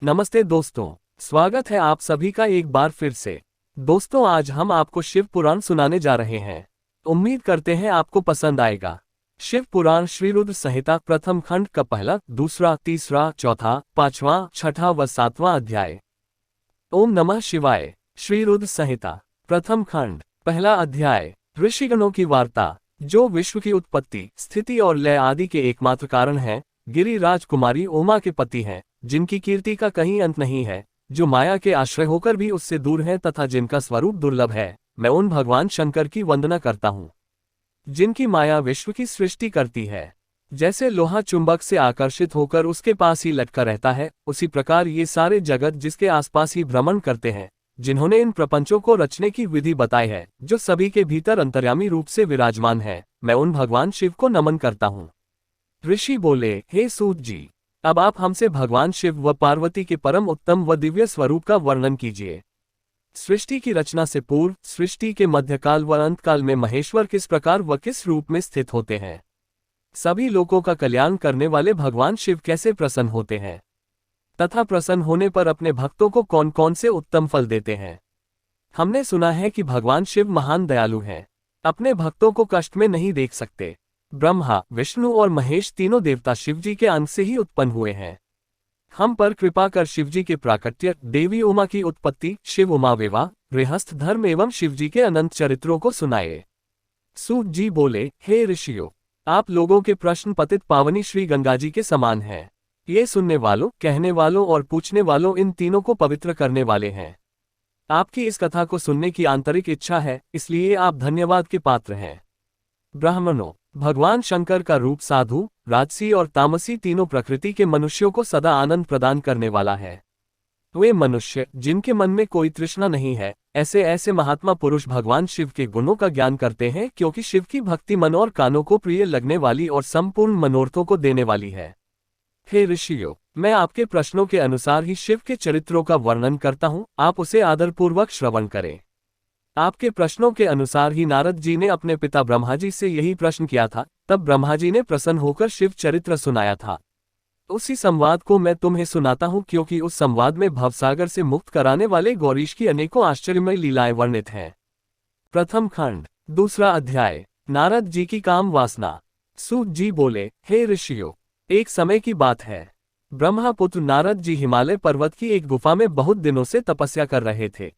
नमस्ते दोस्तों, स्वागत है आप सभी का एक बार फिर से। दोस्तों, आज हम आपको शिव पुराण सुनाने जा रहे हैं। उम्मीद करते हैं आपको पसंद आएगा। शिव पुराण श्री रुद्र संहिता प्रथम खंड का पहला, दूसरा, तीसरा, चौथा, पांचवा, छठा व सातवां अध्याय। ओम नमः शिवाय। श्री रुद्र संहिता प्रथम खंड पहला अध्याय। ऋषिगणों की वार्ता। जो विश्व की उत्पत्ति, स्थिति और लय आदि के एकमात्र कारण हैं, गिरिराज कुमारी उमा के पति हैं, जिनकी कीर्ति का कहीं अंत नहीं है, जो माया के आश्रय होकर भी उससे दूर हैं तथा जिनका स्वरूप दुर्लभ है, मैं उन भगवान शंकर की वंदना करता हूँ, जिनकी माया विश्व की सृष्टि करती है। जैसे लोहा चुंबक से आकर्षित होकर उसके पास ही लटका रहता है, उसी प्रकार ये सारे जगत जिसके आसपास ही भ्रमण करते हैं, जिन्होंने इन प्रपंचों को रचने की विधि बताई है, जो सभी के भीतर अंतर्यामी रूप से विराजमान है, मैं उन भगवान शिव को नमन करता हूँ। ऋषि बोले, हे सूत जी, अब आप हमसे भगवान शिव व पार्वती के परम उत्तम व दिव्य स्वरूप का वर्णन कीजिए। सृष्टि की रचना से पूर्व, सृष्टि के मध्यकाल व अंतकाल में महेश्वर किस प्रकार व किस रूप में स्थित होते हैं? सभी लोगों का कल्याण करने वाले भगवान शिव कैसे प्रसन्न होते हैं, तथा प्रसन्न होने पर अपने भक्तों को कौन कौन से उत्तम फल देते हैं? हमने सुना है कि भगवान शिव महान दयालु हैं, अपने भक्तों को कष्ट में नहीं देख सकते। ब्रह्मा, विष्णु और महेश तीनों देवता शिवजी के अंश से ही उत्पन्न हुए हैं। हम पर कृपा कर शिवजी के प्राकट्य, देवी उमा की उत्पत्ति, शिव उमा विवाह, गृहस्थ धर्म एवं शिवजी के अनंत चरित्रों को सुनाए। सूत जी बोले, हे ऋषियों, आप लोगों के प्रश्न पतित पावनी श्री गंगा जी के समान हैं। ये सुनने वालों, कहने वालों और पूछने वालों इन तीनों को पवित्र करने वाले हैं। आपकी इस कथा को सुनने की आंतरिक इच्छा है, इसलिए आप धन्यवाद के पात्र हैं। ब्राह्मणों, भगवान शंकर का रूप साधु, राजसी और तामसी तीनों प्रकृति के मनुष्यों को सदा आनंद प्रदान करने वाला है। वे मनुष्य जिनके मन में कोई तृष्णा नहीं है, ऐसे ऐसे महात्मा पुरुष भगवान शिव के गुणों का ज्ञान करते हैं, क्योंकि शिव की भक्ति मन और कानों को प्रिय लगने वाली और संपूर्ण मनोरथों को देने वाली है। हे ऋषियों, मैं आपके प्रश्नों के अनुसार ही शिव के चरित्रों का वर्णन करता हूँ, आप उसे आदरपूर्वक श्रवण करें। आपके प्रश्नों के अनुसार ही नारद जी ने अपने पिता ब्रह्मा जी से यही प्रश्न किया था, तब ब्रह्मा जी ने प्रसन्न होकर शिव चरित्र सुनाया था। उसी संवाद को मैं तुम्हें सुनाता हूँ, क्योंकि उस संवाद में भवसागर से मुक्त कराने वाले गौरीश की अनेकों आश्चर्यमय लीलाएं वर्णित हैं। प्रथम खंड दूसरा अध्याय। नारद जी की काम वासना। सूत जी बोले, हे ऋषियों, एक समय की बात है, ब्रह्मापुत्र नारद जी हिमालय पर्वत की एक गुफा में बहुत दिनों से तपस्या कर रहे थे।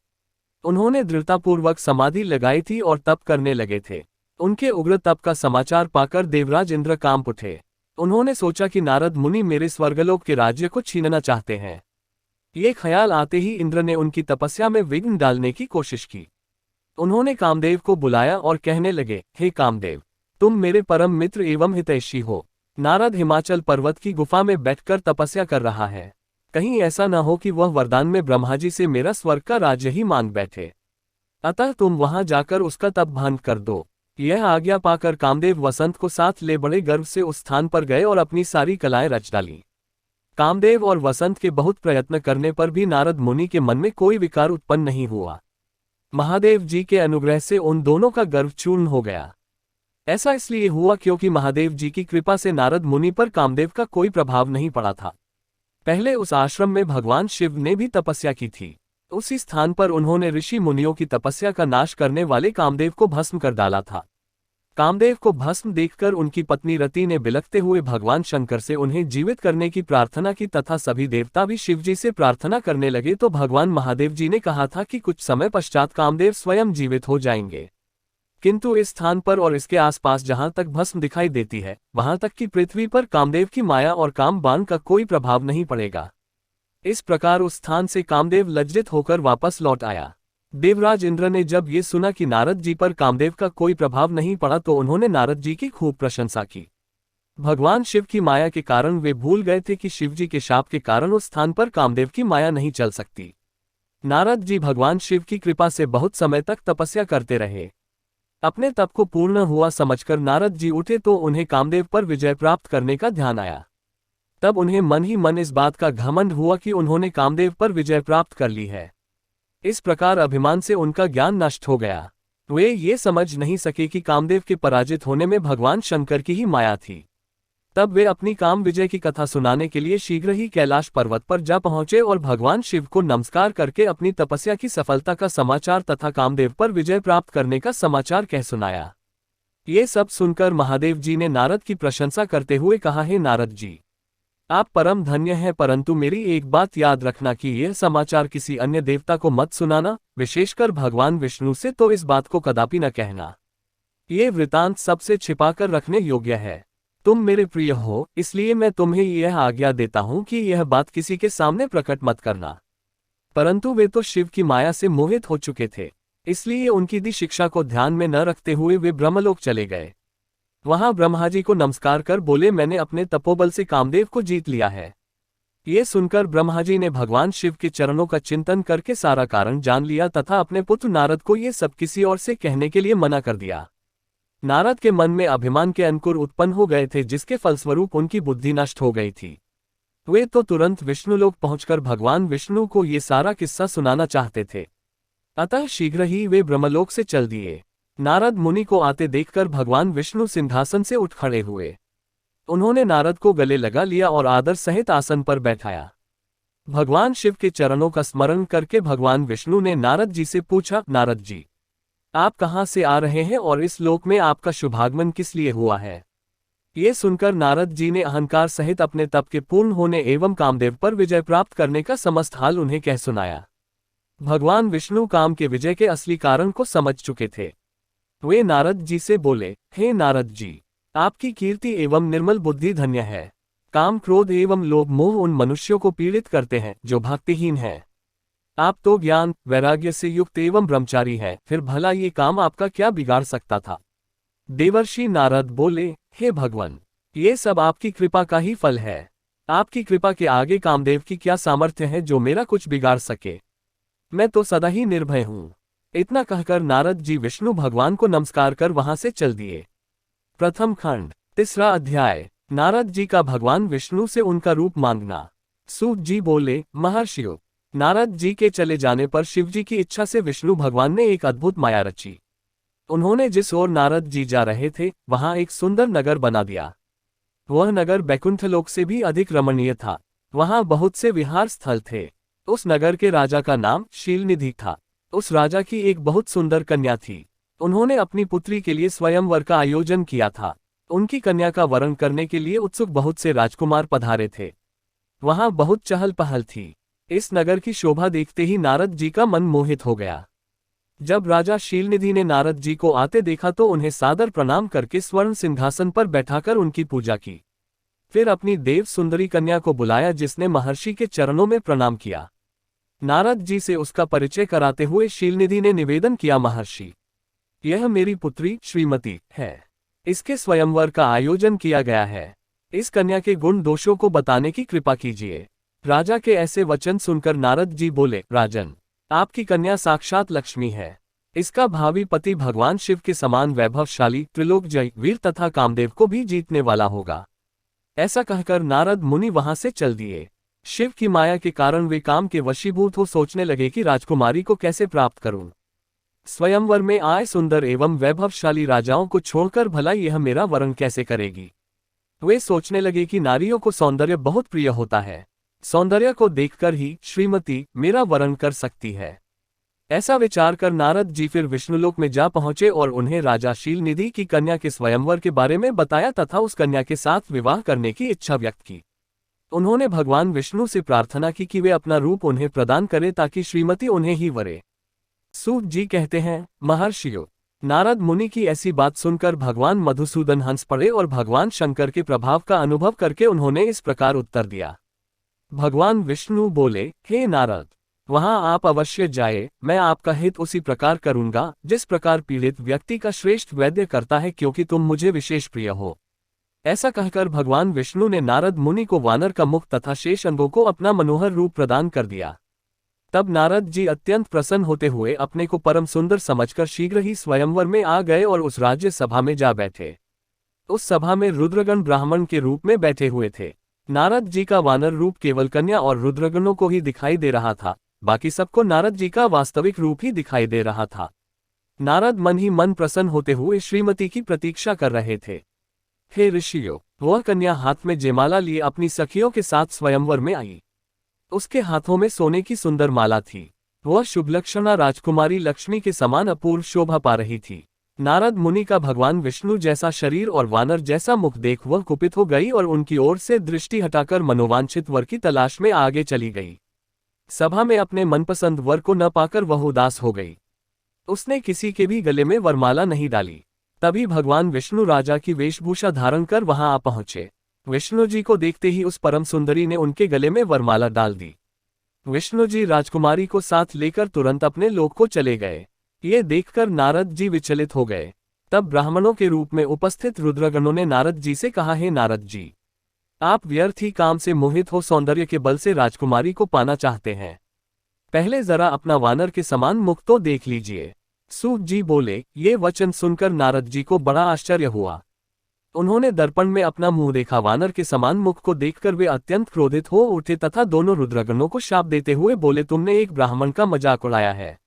उन्होंने दृढ़तापूर्वक समाधि लगाई थी और तप करने लगे थे। उनके उग्र तप का समाचार पाकर देवराज इंद्र कांप उठे। उन्होंने सोचा कि नारद मुनि मेरे स्वर्गलोक के राज्य को छीनना चाहते हैं। ये ख्याल आते ही इंद्र ने उनकी तपस्या में विघ्न डालने की कोशिश की। उन्होंने कामदेव को बुलाया और कहने लगे, हे कामदेव, तुम मेरे परम मित्र एवं हितैषी हो। नारद हिमाचल पर्वत की गुफा में बैठकर तपस्या कर रहा है। कहीं ऐसा न हो कि वह वरदान में ब्रह्मा जी से मेरा स्वर्ग का राज्य ही मांग बैठे। अतः तुम वहां जाकर उसका तप भंग कर दो। यह आज्ञा पाकर कामदेव वसंत को साथ ले बड़े गर्व से उस स्थान पर गए और अपनी सारी कलाएं रच डाली। कामदेव और वसंत के बहुत प्रयत्न करने पर भी नारद मुनि के मन में कोई विकार उत्पन्न नहीं हुआ। महादेव जी के अनुग्रह से उन दोनों का गर्व चूर्ण हो गया। ऐसा इसलिए हुआ क्योंकि महादेव जी की कृपा से नारद मुनि पर कामदेव का कोई प्रभाव नहीं पड़ा था। पहले उस आश्रम में भगवान शिव ने भी तपस्या की थी। उसी स्थान पर उन्होंने ऋषि मुनियों की तपस्या का नाश करने वाले कामदेव को भस्म कर डाला था। कामदेव को भस्म देखकर उनकी पत्नी रति ने बिलखते हुए भगवान शंकर से उन्हें जीवित करने की प्रार्थना की तथा सभी देवता भी शिवजी से प्रार्थना करने लगे तो भगवान महादेव जी ने कहा था कि कुछ समय पश्चात कामदेव स्वयं जीवित हो जाएंगे। किंतु इस स्थान पर और इसके आसपास जहां तक भस्म दिखाई देती है, वहां तक कि पृथ्वी पर कामदेव की माया और काम बाण का कोई प्रभाव नहीं पड़ेगा। इस प्रकार उस स्थान से कामदेव लज्जित होकर वापस लौट आया। देवराज इंद्र ने जब ये सुना कि नारद जी पर कामदेव का कोई प्रभाव नहीं पड़ा तो उन्होंने नारद जी की खूब प्रशंसा की। भगवान शिव की माया के कारण वे भूल गए थे कि शिवजी के शाप के कारण उस स्थान पर कामदेव की माया नहीं चल सकती। नारद जी भगवान शिव की कृपा से बहुत समय तक तपस्या करते रहे। अपने तप को पूर्ण हुआ समझकर नारद जी उठे तो उन्हें कामदेव पर विजय प्राप्त करने का ध्यान आया। तब उन्हें मन ही मन इस बात का घमंड हुआ कि उन्होंने कामदेव पर विजय प्राप्त कर ली है। इस प्रकार अभिमान से उनका ज्ञान नष्ट हो गया। वे ये समझ नहीं सके कि कामदेव के पराजित होने में भगवान शंकर की ही माया थी। तब वे अपनी काम विजय की कथा सुनाने के लिए शीघ्र ही कैलाश पर्वत पर जा पहुंचे और भगवान शिव को नमस्कार करके अपनी तपस्या की सफलता का समाचार तथा कामदेव पर विजय प्राप्त करने का समाचार कह सुनाया। ये सब सुनकर महादेव जी ने नारद की प्रशंसा करते हुए कहा, हे नारद जी, आप परम धन्य हैं, परंतु मेरी एक बात याद रखना कि यह समाचार किसी अन्य देवता को मत सुनाना, विशेषकर भगवान विष्णु से तो इस बात को कदापि न कहना। ये वृतांत सबसे छिपाकर रखने योग्य है। तुम मेरे प्रिय हो, इसलिए मैं तुम्हें यह आज्ञा देता हूं कि यह बात किसी के सामने प्रकट मत करना। परंतु वे तो शिव की माया से मोहित हो चुके थे, इसलिए उनकी दी शिक्षा को ध्यान में न रखते हुए वे ब्रह्मलोक चले गए। वहां ब्रह्मा जी को नमस्कार कर बोले, मैंने अपने तपोबल से कामदेव को जीत लिया है। ये सुनकर ब्रह्मा जी ने भगवान शिव के चरणों का चिंतन करके सारा कारण जान लिया तथा अपने पुत्र नारद को ये सब किसी और से कहने के लिए मना कर दिया। नारद के मन में अभिमान के अंकुर उत्पन्न हो गए थे, जिसके फलस्वरूप उनकी बुद्धि नष्ट हो गई थी। वे तो तुरंत विष्णुलोक पहुंचकर भगवान विष्णु को ये सारा किस्सा सुनाना चाहते थे। अतः शीघ्र ही वे ब्रह्मलोक से चल दिए। नारद मुनि को आते देखकर भगवान विष्णु सिंहासन से उठ खड़े हुए। उन्होंने नारद को गले लगा लिया और आदर सहित आसन पर बैठाया। भगवान शिव के चरणों का स्मरण करके भगवान विष्णु ने नारद जी से पूछा, नारद जी, आप कहाँ से आ रहे हैं और इस लोक में आपका शुभागमन किस लिए हुआ है? ये सुनकर नारद जी ने अहंकार सहित अपने तप के पूर्ण होने एवं कामदेव पर विजय प्राप्त करने का समस्त हाल उन्हें कह सुनाया। भगवान विष्णु काम के विजय के असली कारण को समझ चुके थे। वे नारद जी से बोले, हे नारद जी, आपकी कीर्ति एवं निर्मल बुद्धि धन्य है। काम, क्रोध एवं लोभ मोह उन मनुष्यों को पीड़ित करते हैं जो भक्तिहीन हैं। आप तो ज्ञान वैराग्य से युक्त एवं ब्रह्मचारी है, फिर भला ये काम आपका क्या बिगाड़ सकता था? देवर्षि नारद बोले, हे भगवान, ये सब आपकी कृपा का ही फल है। आपकी कृपा के आगे कामदेव की क्या सामर्थ्य है जो मेरा कुछ बिगाड़ सके? मैं तो सदा ही निर्भय हूँ। इतना कहकर नारद जी विष्णु भगवान को नमस्कार कर वहां से चल दिए। प्रथम खंड, तीसरा अध्याय। नारद जी का भगवान विष्णु से उनका रूप मांगना। सूत जी बोले, महर्षियों, नारद जी के चले जाने पर शिव जी की इच्छा से विष्णु भगवान ने एक अद्भुत माया रची। उन्होंने जिस ओर नारद जी जा रहे थे वहां एक सुंदर नगर बना दिया। वह नगर बैकुंठलोक से भी अधिक रमणीय था। वहां बहुत से विहार स्थल थे। उस नगर के राजा का नाम शीलनिधि था। उस राजा की एक बहुत सुंदर कन्या थी। उन्होंने अपनी पुत्री के लिए स्वयंवर का आयोजन किया था। उनकी कन्या का वरण करने के लिए उत्सुक बहुत से राजकुमार पधारे थे। वहां बहुत चहल पहल थी। इस नगर की शोभा देखते ही नारद जी का मन मोहित हो गया। जब राजा शीलनिधि ने नारद जी को आते देखा तो उन्हें सादर प्रणाम करके स्वर्ण सिंहासन पर बैठाकर उनकी पूजा की। फिर अपनी देव सुंदरी कन्या को बुलाया, जिसने महर्षि के चरणों में प्रणाम किया। नारद जी से उसका परिचय कराते हुए शीलनिधि ने निवेदन किया, महर्षि, यह मेरी पुत्री श्रीमती है। इसके स्वयंवर का आयोजन किया गया है। इस कन्या के गुण दोषों को बताने की कृपा कीजिए। राजा के ऐसे वचन सुनकर नारद जी बोले, राजन, आपकी कन्या साक्षात लक्ष्मी है। इसका भावी पति भगवान शिव के समान वैभवशाली, त्रिलोकजयी, वीर तथा कामदेव को भी जीतने वाला होगा। ऐसा कहकर नारद मुनि वहां से चल दिए। शिव की माया के कारण वे काम के वशीभूत हो सोचने लगे कि राजकुमारी को कैसे प्राप्त करूं। स्वयंवर में आए सुंदर एवं वैभवशाली राजाओं को छोड़कर भला यह मेरा वरण कैसे करेगी। वे सोचने लगे कि नारियों को सौंदर्य बहुत प्रिय होता है। सौंदर्य को देखकर ही श्रीमती मेरा वरण कर सकती है। ऐसा विचार कर नारद जी फिर विष्णुलोक में जा पहुंचे और उन्हें राजा शीलनिधि की कन्या के स्वयंवर के बारे में बताया तथा उस कन्या के साथ विवाह करने की इच्छा व्यक्त की। उन्होंने भगवान विष्णु से प्रार्थना की कि वे अपना रूप उन्हें प्रदान करें ताकि श्रीमती उन्हें ही वरे। सूत जी कहते हैं, महर्षियों, नारद मुनि की ऐसी बात सुनकर भगवान मधुसूदन हंस पड़े और भगवान शंकर के प्रभाव का अनुभव करके उन्होंने इस प्रकार उत्तर दिया। भगवान विष्णु बोले, हे नारद, वहां आप अवश्य जाए। मैं आपका हित उसी प्रकार करूंगा जिस प्रकार पीड़ित व्यक्ति का श्रेष्ठ वैद्य करता है, क्योंकि तुम मुझे विशेष प्रिय हो। ऐसा कहकर भगवान विष्णु ने नारद मुनि को वानर का मुख तथा शेष अंगों को अपना मनोहर रूप प्रदान कर दिया। तब नारद जी अत्यंत प्रसन्न होते हुए अपने को परम सुंदर समझकर शीघ्र ही स्वयंवर में आ गए और उस राज्य सभा में जा बैठे। उस सभा में रुद्रगण ब्राह्मण के रूप में बैठे हुए थे। नारद जी का वानर रूप केवल कन्या और रुद्रगणों को ही दिखाई दे रहा था, बाकी सबको नारद जी का वास्तविक रूप ही दिखाई दे रहा था। नारद मन ही मन प्रसन्न होते हुए श्रीमती की प्रतीक्षा कर रहे थे। हे ऋषियों, वह कन्या हाथ में जयमाला लिए अपनी सखियों के साथ स्वयंवर में आई। उसके हाथों में सोने की सुंदर माला थी। वह शुभलक्षणा राजकुमारी लक्ष्मी के समान अपूर्व शोभा पा रही थी। नारद मुनि का भगवान विष्णु जैसा शरीर और वानर जैसा मुख देख वह कुपित हो गई और उनकी ओर से दृष्टि हटाकर मनोवांछित वर की तलाश में आगे चली गई। सभा में अपने मनपसंद वर को न पाकर वह उदास हो गई। उसने किसी के भी गले में वरमाला नहीं डाली। तभी भगवान विष्णु राजा की वेशभूषा धारण कर वहां आ पहुंचे। विष्णु जी को देखते ही उस परम सुंदरी ने उनके गले में वरमाला डाल दी। विष्णु जी राजकुमारी को साथ लेकर तुरंत अपने लोक को चले गए। ये देखकर नारद जी विचलित हो गए। तब ब्राह्मणों के रूप में उपस्थित रुद्रगणों ने नारद जी से कहा, हे नारद जी, आप व्यर्थ ही काम से मोहित हो सौंदर्य के बल से राजकुमारी को पाना चाहते हैं। पहले जरा अपना वानर के समान मुख तो देख लीजिए। सूत जी बोले। ये वचन सुनकर नारद जी को बड़ा आश्चर्य हुआ। उन्होंने दर्पण में अपना मुंह देखा। वानर के समान मुख को देखकर वे अत्यंत क्रोधित हो उठे तथा दोनों रुद्रगणों को शाप देते हुए बोले, तुमने एक ब्राह्मण का मजाक उड़ाया है,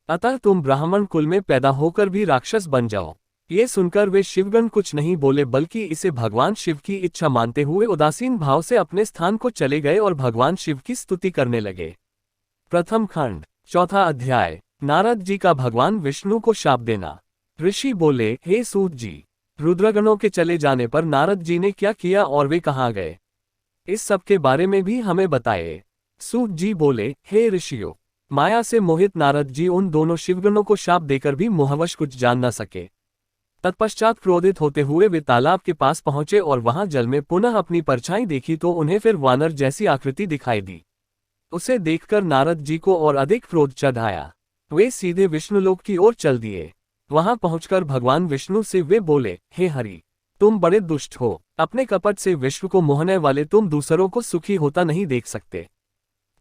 अतः तुम ब्राह्मण कुल में पैदा होकर भी राक्षस बन जाओ। ये सुनकर वे शिवगण कुछ नहीं बोले, बल्कि इसे भगवान शिव की इच्छा मानते हुए उदासीन भाव से अपने स्थान को चले गए और भगवान शिव की स्तुति करने लगे। प्रथम खंड, चौथा अध्याय। नारद जी का भगवान विष्णु को शाप देना। ऋषि बोले, हे सूत जी, रुद्रगणों के चले जाने पर नारद जी ने क्या किया और वे कहाँ गए, इस सब के बारे में भी हमें बताए। सूत जी बोले, हे ऋषियों, माया से मोहित नारद जी उन दोनों शिवगणों को शाप देकर भी मोहवश कुछ जान न सके। तत्पश्चात क्रोधित होते हुए वे तालाब के पास पहुंचे और वहां जल में पुनः अपनी परछाई देखी तो उन्हें फिर वानर जैसी आकृति दिखाई दी। उसे देखकर नारद जी को और अधिक क्रोध चढ़ आया। वे सीधे विष्णुलोक की ओर चल दिए। वहां पहुंचकर भगवान विष्णु से वे बोले, हे हरि, तुम बड़े दुष्ट हो। अपने कपट से विश्व को मोहने वाले तुम दूसरों को सुखी होता नहीं देख सकते।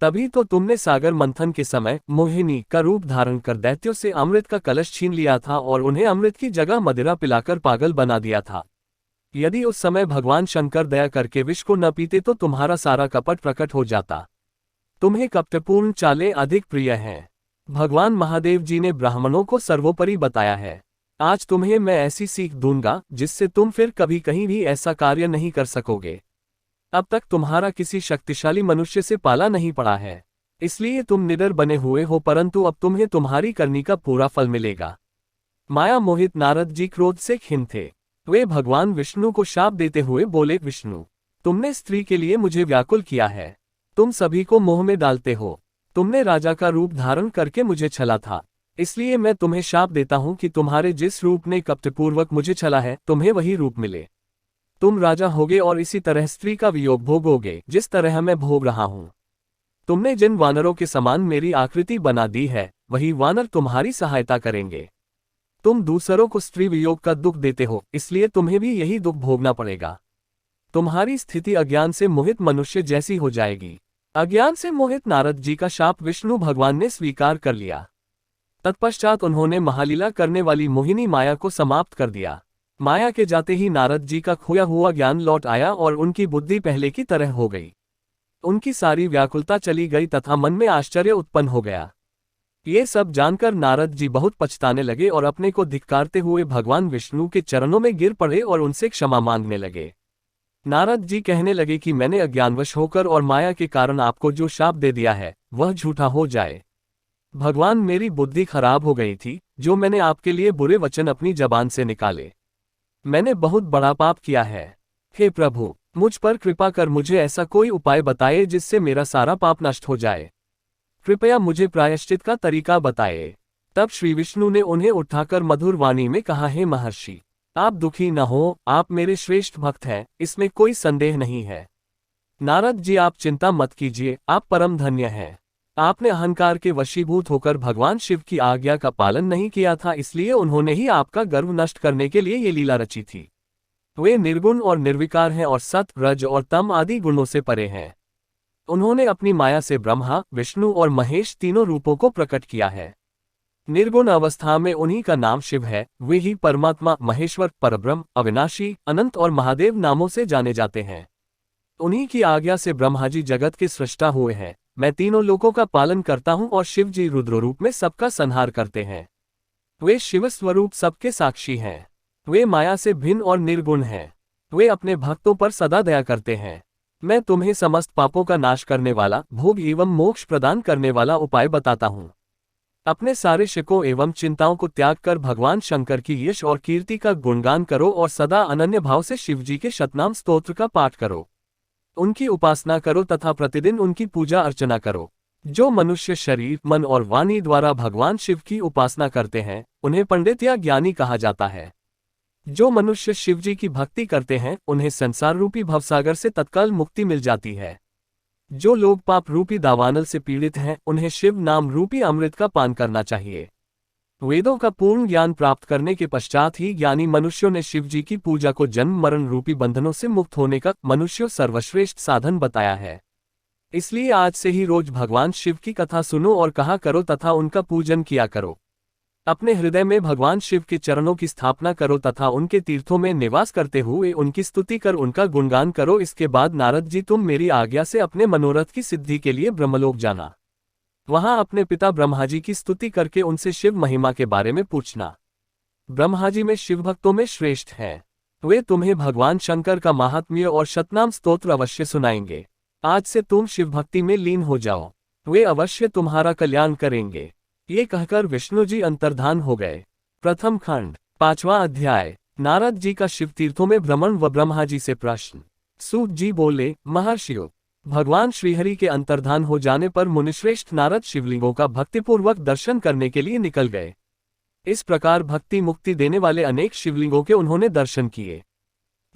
तभी तो तुमने सागर मंथन के समय मोहिनी का रूप धारण कर दैत्यों से अमृत का कलश छीन लिया था और उन्हें अमृत की जगह मदिरा पिलाकर पागल बना दिया था। यदि उस समय भगवान शंकर दया करके विष को न पीते तो तुम्हारा सारा कपट प्रकट हो जाता। तुम्हें कपटपूर्ण चालें अधिक प्रिय हैं। भगवान महादेव जी ने ब्राह्मणों को सर्वोपरि बताया है। आज तुम्हें मैं ऐसी सीख दूंगा जिससे तुम फिर कभी कहीं भी ऐसा कार्य नहीं कर सकोगे। अब तक तुम्हारा किसी शक्तिशाली मनुष्य से पाला नहीं पड़ा है, इसलिए तुम निडर बने हुए हो, परंतु अब तुम्हें तुम्हारी करनी का पूरा फल मिलेगा। माया मोहित नारद जी क्रोध से खिन्न थे। वे भगवान विष्णु को शाप देते हुए बोले, विष्णु, तुमने स्त्री के लिए मुझे व्याकुल किया है। तुम सभी को मोह में डालते हो। तुमने राजा का रूप धारण करके मुझे छला था, इसलिए मैं तुम्हें शाप देता हूं कि तुम्हारे जिस रूप ने कपटपूर्वक मुझे छला है, तुम्हें वही रूप मिले। तुम राजा होगे और इसी तरह स्त्री का वियोग भोगोगे जिस तरह मैं भोग रहा हूं। तुमने जिन वानरों के समान मेरी आकृति बना दी है, वही वानर तुम्हारी सहायता करेंगे। तुम दूसरों को स्त्री वियोग का दुख देते हो, इसलिए तुम्हें भी यही दुख भोगना पड़ेगा। तुम्हारी स्थिति अज्ञान से मोहित मनुष्य जैसी हो जाएगी। अज्ञान से मोहित नारद जी का शाप विष्णु भगवान ने स्वीकार कर लिया। तत्पश्चात उन्होंने महालीला करने वाली मोहिनी माया को समाप्त कर दिया। माया के जाते ही नारद जी का खोया हुआ ज्ञान लौट आया और उनकी बुद्धि पहले की तरह हो गई। उनकी सारी व्याकुलता चली गई तथा मन में आश्चर्य उत्पन्न हो गया। ये सब जानकर नारद जी बहुत पछताने लगे और अपने को धिक्कारते हुए भगवान विष्णु के चरणों में गिर पड़े और उनसे क्षमा मांगने लगे। नारद जी कहने लगे कि मैंने अज्ञानवश होकर और माया के कारण आपको जो शाप दे दिया है वह झूठा हो जाए। भगवान, मेरी बुद्धि खराब हो गई थी जो मैंने आपके लिए बुरे वचन अपनी जबान से निकाले। मैंने बहुत बड़ा पाप किया है। हे प्रभु, मुझ पर कृपा कर मुझे ऐसा कोई उपाय बताए जिससे मेरा सारा पाप नष्ट हो जाए। कृपया मुझे प्रायश्चित का तरीका बताए। तब श्री विष्णु ने उन्हें उठाकर मधुर वाणी में कहा, हे महर्षि, आप दुखी न हो, आप मेरे श्रेष्ठ भक्त हैं, इसमें कोई संदेह नहीं है। नारद जी, आप चिंता मत कीजिए, आप परम धन्य हैं। आपने अहंकार के वशीभूत होकर भगवान शिव की आज्ञा का पालन नहीं किया था, इसलिए उन्होंने ही आपका गर्व नष्ट करने के लिए ये लीला रची थी। वे निर्गुण और निर्विकार हैं और सत, रज और तम आदि गुणों से परे हैं। उन्होंने अपनी माया से ब्रह्मा, विष्णु और महेश तीनों रूपों को प्रकट किया है। निर्गुण अवस्था में उन्हीं का नाम शिव है। वे ही परमात्मा, महेश्वर, परब्रह्म, अविनाशी, अनंत और महादेव नामों से जाने जाते हैं। उन्हीं की आज्ञा से ब्रह्मा जी जगत के सृष्टा हुए हैं। मैं तीनों लोकों का पालन करता हूँ और शिव जी रुद्र रूप में सबका संहार करते हैं। वे शिव स्वरूप सबके साक्षी हैं। वे माया से भिन्न और निर्गुण हैं। वे अपने भक्तों पर सदा दया करते हैं। मैं तुम्हें समस्त पापों का नाश करने वाला, भोग एवं मोक्ष प्रदान करने वाला उपाय बताता हूँ। अपने सारे शकों एवं चिंताओं को त्याग कर भगवान शंकर की यश और कीर्ति का गुणगान करो और सदा अनन्य भाव से शिवजी के शतनाम स्तोत्र का पाठ करो। उनकी उपासना करो तथा प्रतिदिन उनकी पूजा अर्चना करो। जो मनुष्य शरीर, मन और वाणी द्वारा भगवान शिव की उपासना करते हैं, उन्हें पंडित या ज्ञानी कहा जाता है। जो मनुष्य शिवजी की भक्ति करते हैं, उन्हें संसार रूपी भवसागर से तत्काल मुक्ति मिल जाती है। जो लोग पाप रूपी दावानल से पीड़ित हैं, उन्हें शिव नाम रूपी अमृत का पान करना चाहिए। वेदों का पूर्ण ज्ञान प्राप्त करने के पश्चात ही ज्ञानी मनुष्यों ने शिवजी की पूजा को जन्म मरण रूपी बंधनों से मुक्त होने का मनुष्य सर्वश्रेष्ठ साधन बताया है। इसलिए आज से ही रोज भगवान शिव की कथा सुनो और कहा करो तथा उनका पूजन किया करो। अपने हृदय में भगवान शिव के चरणों की स्थापना करो तथा उनके तीर्थों में निवास करते हुए उनकी स्तुति कर उनका गुणगान करो। इसके बाद नारद जी, तुम मेरी आज्ञा से अपने मनोरथ की सिद्धि के लिए ब्रह्मलोक जाना। वहां अपने पिता ब्रह्मा जी की स्तुति करके उनसे शिव महिमा के बारे में पूछना। ब्रह्मा जी में शिव भक्तों में श्रेष्ठ हैं। वे तुम्हें भगवान शंकर का महात्म्य और शतनाम स्तोत्र अवश्य सुनाएंगे। आज से तुम शिव भक्ति में लीन हो जाओ, वे अवश्य तुम्हारा कल्याण करेंगे। ये कहकर विष्णु जी अंतर्धान हो गए। प्रथम खंड, 5वां अध्याय। नारद जी का शिव तीर्थों में भ्रमण व ब्रह्मा जी से प्रश्न। सूत जी बोले, महर्षियों, भगवान श्रीहरि के अंतर्धान हो जाने पर मुनिश्रेष्ठ नारद शिवलिंगों का भक्तिपूर्वक दर्शन करने के लिए निकल गए। इस प्रकार भक्ति मुक्ति देने वाले अनेक शिवलिंगों के उन्होंने दर्शन किए।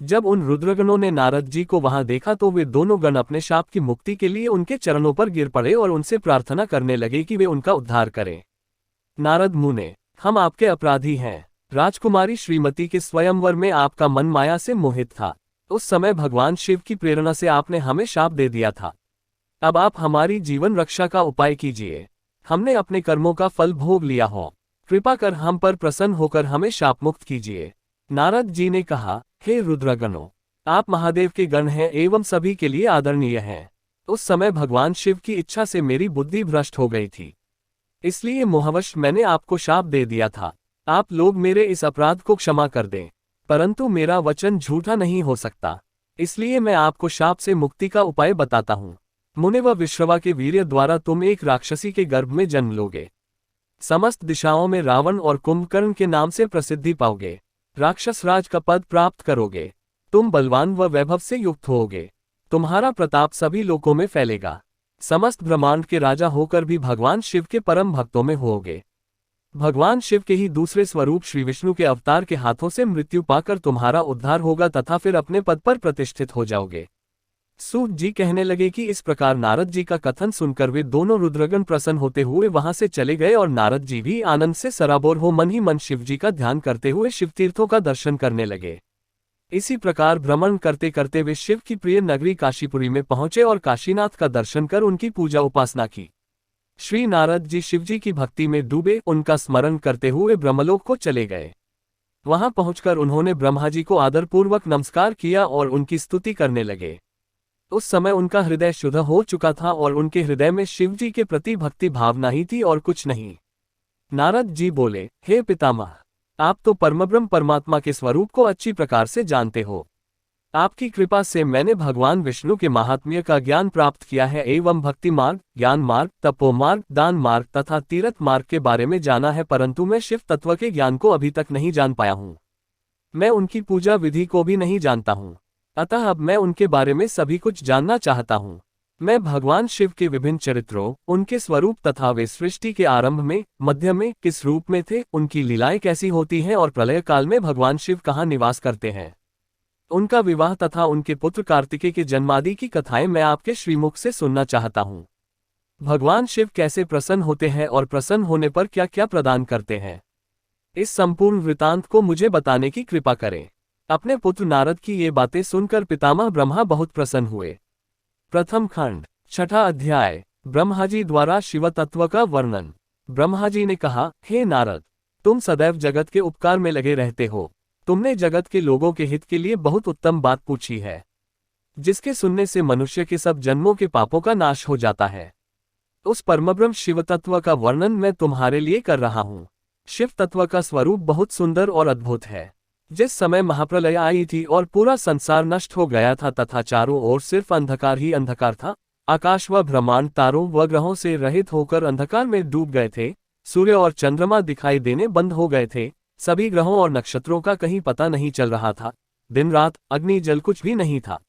जब उन रुद्रगणों ने नारद जी को वहां देखा तो वे दोनों गण अपने शाप की मुक्ति के लिए उनके चरणों पर गिर पड़े और उनसे प्रार्थना करने लगे कि वे उनका उद्धार करें। नारद मुने, हम आपके अपराधी हैं। राजकुमारी श्रीमती के स्वयंवर में आपका मन माया से मोहित था। उस समय भगवान शिव की प्रेरणा से आपने हमें शाप दे दिया था। अब आप हमारी जीवन रक्षा का उपाय कीजिए। हमने अपने कर्मों का फल भोग लिया हो, कृपा कर हम पर प्रसन्न होकर हमें शाप मुक्त कीजिए। नारद जी ने कहा, हे रुद्रगणों, आप महादेव के गण हैं एवं सभी के लिए आदरणीय हैं। उस समय भगवान शिव की इच्छा से मेरी बुद्धि भ्रष्ट हो गई थी, इसलिए मोहवश मैंने आपको शाप दे दिया था। आप लोग मेरे इस अपराध को क्षमा कर दें, परंतु मेरा वचन झूठा नहीं हो सकता, इसलिए मैं आपको शाप से मुक्ति का उपाय बताता हूँ। मुने व विश्रवा के वीर्य द्वारा तुम एक राक्षसी के गर्भ में जन्म लोगे। समस्त दिशाओं में रावण और कुंभकर्ण के नाम से प्रसिद्धि पाओगे। राक्षस राज का पद प्राप्त करोगे। तुम बलवान व वैभव से युक्त होगे। तुम्हारा प्रताप सभी लोकों में फैलेगा। समस्त ब्रह्मांड के राजा होकर भी भगवान शिव के परम भक्तों में होगे। भगवान शिव के ही दूसरे स्वरूप श्री विष्णु के अवतार के हाथों से मृत्यु पाकर तुम्हारा उद्धार होगा तथा फिर अपने पद पर प्रतिष्ठित हो जाओगे। सूत जी कहने लगे कि इस प्रकार नारद जी का कथन सुनकर वे दोनों रुद्रगण प्रसन्न होते हुए वहां से चले गए और नारद जी भी आनंद से सराबोर हो मन ही मन शिव जी का ध्यान करते हुए शिवतीर्थों का दर्शन करने लगे। इसी प्रकार भ्रमण करते करते वे शिव की प्रिय नगरी काशीपुरी में पहुंचे और काशीनाथ का दर्शन कर उनकी पूजा उपासना की। श्री नारद जी शिवजी की भक्ति में डूबे उनका स्मरण करते हुए ब्रह्मलोक को चले गए। वहां पहुंचकर उन्होंने ब्रह्मा जी को आदरपूर्वक नमस्कार किया और उनकी स्तुति करने लगे। उस समय उनका हृदय शुद्ध हो चुका था और उनके हृदय में शिवजी के प्रति भक्ति भावना ही थी और कुछ नहीं। नारद जी बोले, हे पितामह, आप तो परमब्रह्म परमात्मा के स्वरूप को अच्छी प्रकार से जानते हो। आपकी कृपा से मैंने भगवान विष्णु के महात्म्य का ज्ञान प्राप्त किया है एवं भक्ति मार्ग, ज्ञान मार्ग, तपो मार्ग, दान मार्ग तथा तीर्थ मार्ग के बारे में जाना है, परंतु मैं शिव तत्व के ज्ञान को अभी तक नहीं जान पाया हूँ। मैं उनकी पूजा विधि को भी नहीं जानता हूँ, अतः अब मैं उनके बारे में सभी कुछ जानना चाहता हूँ। मैं भगवान शिव के विभिन्न चरित्रों, उनके स्वरूप तथा वे सृष्टि के आरंभ में, मध्य में किस रूप में थे, उनकी लीलाएं कैसी होती हैं और प्रलय काल में भगवान शिव कहाँ निवास करते हैं, उनका विवाह तथा उनके पुत्र कार्तिकेय के जन्मादि की कथाएं मैं आपके श्रीमुख से सुनना चाहता हूँ। भगवान शिव कैसे प्रसन्न होते हैं और प्रसन्न होने पर क्या क्या प्रदान करते हैं, इस संपूर्ण वृतांत को मुझे बताने की कृपा करें। अपने पुत्र नारद की ये बातें सुनकर पितामह ब्रह्मा बहुत प्रसन्न हुए। प्रथम खंड, 6ठा अध्याय। ब्रह्मा जी द्वारा शिव तत्व का वर्णन। ब्रह्मा जी ने कहा, हे नारद, तुम सदैव जगत के उपकार में लगे रहते हो। तुमने जगत के लोगों के हित के लिए बहुत उत्तम बात पूछी है, जिसके सुनने से मनुष्य के सब जन्मों के पापों का नाश हो जाता है। उस परमब्रह्म शिव तत्व का वर्णन मैं तुम्हारे लिए कर रहा हूँ। शिव तत्व का स्वरूप बहुत सुंदर और अद्भुत है। जिस समय महाप्रलय आई थी और पूरा संसार नष्ट हो गया था तथा चारों ओर सिर्फ अंधकार ही अंधकार था, आकाश व ब्रह्मांड तारों व ग्रहों से रहित होकर अंधकार में डूब गए थे, सूर्य और चंद्रमा दिखाई देने बंद हो गए थे, सभी ग्रहों और नक्षत्रों का कहीं पता नहीं चल रहा था, दिन रात अग्नि जल कुछ भी नहीं था,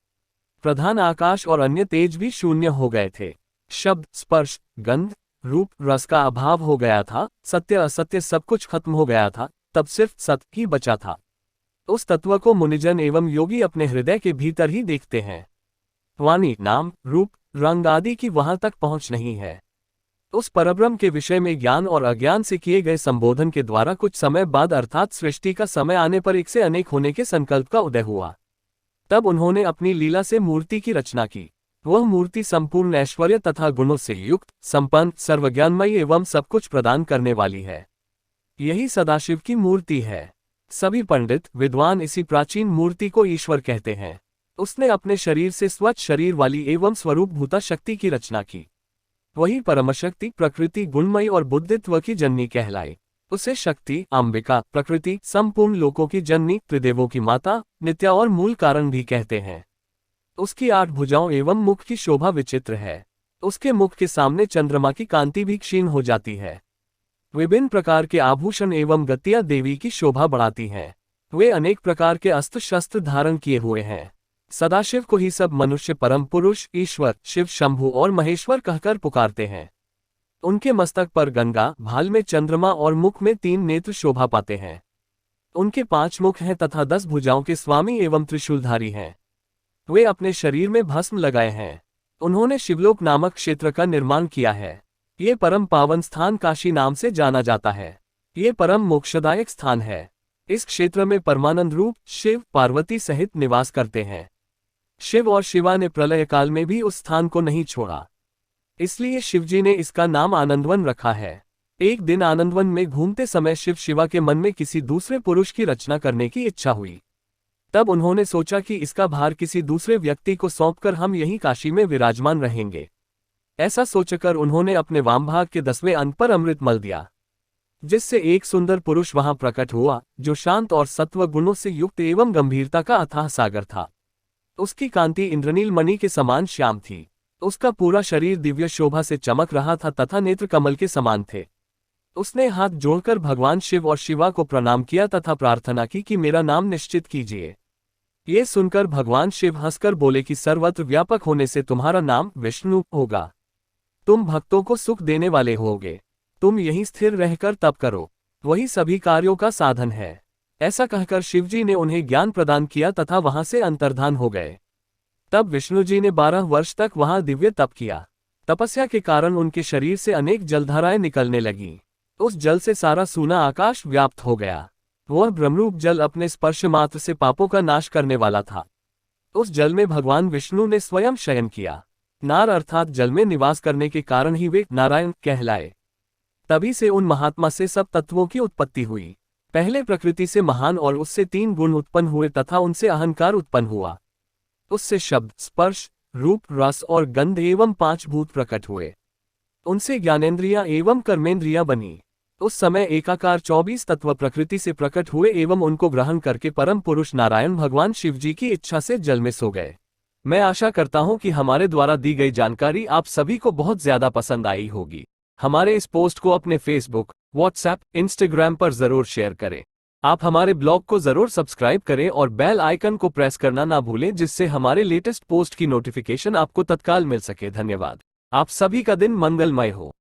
प्रधान आकाश और अन्य तेज भी शून्य हो गए थे, शब्द स्पर्श गंध रूप रस का अभाव हो गया था, सत्य असत्य सब कुछ खत्म हो गया था, तब सिर्फ सत्य ही बचा था। उस तत्व को मुनिजन एवं योगी अपने हृदय के भीतर ही देखते हैं। वाणी नाम रूप रंग आदि की वहां तक पहुंच नहीं है। उस परब्रह्म के विषय में ज्ञान और अज्ञान से किए गए संबोधन के द्वारा कुछ समय बाद अर्थात सृष्टि का समय आने पर एक से अनेक होने के संकल्प का उदय हुआ। तब उन्होंने अपनी लीला से मूर्ति की रचना की। वह मूर्ति संपूर्ण ऐश्वर्य तथा गुणों से युक्त, संपन्न, सर्वज्ञानमयी एवं सब कुछ प्रदान करने वाली है। यही सदाशिव की मूर्ति है। सभी पंडित विद्वान इसी प्राचीन मूर्ति को ईश्वर कहते हैं। उसने अपने शरीर से स्वच्छ शरीर वाली एवं स्वरूप भूता शक्ति की रचना की। वही परमशक्ति प्रकृति गुणमयी और बुद्धित्व की जननी कहलाई। उसे शक्ति अंबिका प्रकृति संपूर्ण लोकों की जननी त्रिदेवों की माता नित्या और मूल कारण भी कहते हैं। उसकी 8 भुजाओं एवं मुख की शोभा विचित्र है। उसके मुख के सामने चंद्रमा की कांति भी क्षीण हो जाती है। विभिन्न प्रकार के आभूषण एवं गतियां देवी की शोभा बढ़ाती हैं। वे अनेक प्रकार के अस्त्र शस्त्र धारण किए हुए हैं। सदाशिव को ही सब मनुष्य परम पुरुष ईश्वर शिव शंभु और महेश्वर कहकर पुकारते हैं। उनके मस्तक पर गंगा भाल में चंद्रमा और मुख में 3 नेत्र शोभा पाते हैं। उनके 5 मुख हैं तथा 10 भुजाओं के स्वामी एवं त्रिशूलधारी हैं। वे अपने शरीर में भस्म लगाए हैं। उन्होंने शिवलोक नामक क्षेत्र का निर्माण किया है। ये परम पावन स्थान काशी नाम से जाना जाता है। ये परम मोक्षदायक स्थान है। इस क्षेत्र में परमानंद रूप शिव पार्वती सहित निवास करते हैं। शिव और शिवा ने प्रलय काल में भी उस स्थान को नहीं छोड़ा, इसलिए शिवजी ने इसका नाम आनंदवन रखा है। एक दिन आनंदवन में घूमते समय शिव शिवा के मन में किसी दूसरे पुरुष की रचना करने की इच्छा हुई। तब उन्होंने सोचा कि इसका भार किसी दूसरे व्यक्ति को सौंपकर हम यहीं काशी में विराजमान रहेंगे। ऐसा सोचकर उन्होंने अपने वाम भाग के 10वें अंग पर अमृत मल दिया, जिससे एक सुंदर पुरुष वहां प्रकट हुआ, जो शांत और सत्व गुणों से युक्त एवं गंभीरता का अथाह सागर था। उसकी कांति इंद्रनील मणि के समान श्याम थी। उसका पूरा शरीर दिव्य शोभा से चमक रहा था तथा नेत्र कमल के समान थे। उसने हाथ जोड़कर भगवान शिव और शिवा को प्रणाम किया तथा प्रार्थना की कि मेरा नाम निश्चित कीजिए। ये सुनकर भगवान शिव हंसकर बोले कि सर्वत्र व्यापक होने से तुम्हारा नाम विष्णु होगा। तुम भक्तों को सुख देने वाले होगे। तुम यहीं स्थिर रहकर तप करो, वही सभी कार्यों का साधन है। ऐसा कहकर शिवजी ने उन्हें ज्ञान प्रदान किया तथा वहां से अंतर्धान हो गए। तब विष्णुजी ने 12 वर्ष तक वहां दिव्य तप किया। तपस्या के कारण उनके शरीर से अनेक जलधाराएं निकलने लगीं। उस जल से सारा सूना आकाश व्याप्त हो गया। वह ब्रह्मरूप जल अपने स्पर्श मात्र से पापों का नाश करने वाला था। उस जल में भगवान विष्णु ने स्वयं शयन किया। नार अर्थात जल में निवास करने के कारण ही वे नारायण कहलाए। तभी से उन महात्मा से सब तत्वों की उत्पत्ति हुई। पहले प्रकृति से महान और उससे 3 गुण उत्पन्न हुए तथा उनसे अहंकार उत्पन्न हुआ। उससे शब्द स्पर्श रूप रस और गंध एवं 5 भूत प्रकट हुए। उनसे ज्ञानेंद्रियां एवं कर्मेंद्रियां बनी। उस समय एकाकार 24 तत्व प्रकृति से प्रकट हुए एवं उनको ग्रहण करके परम पुरुष नारायण भगवान शिवजी की इच्छा से जल में सो गए। मैं आशा करता हूं कि हमारे द्वारा दी गई जानकारी आप सभी को बहुत ज्यादा पसंद आई होगी। हमारे इस पोस्ट को अपने फेसबुक, व्हाट्सएप, इंस्टाग्राम पर जरूर शेयर करें। आप हमारे ब्लॉग को जरूर सब्सक्राइब करें और बेल आइकन को प्रेस करना ना भूलें, जिससे हमारे लेटेस्ट पोस्ट की नोटिफिकेशन आपको तत्काल मिल सके। धन्यवाद। आप सभी का दिन मंगलमय हो।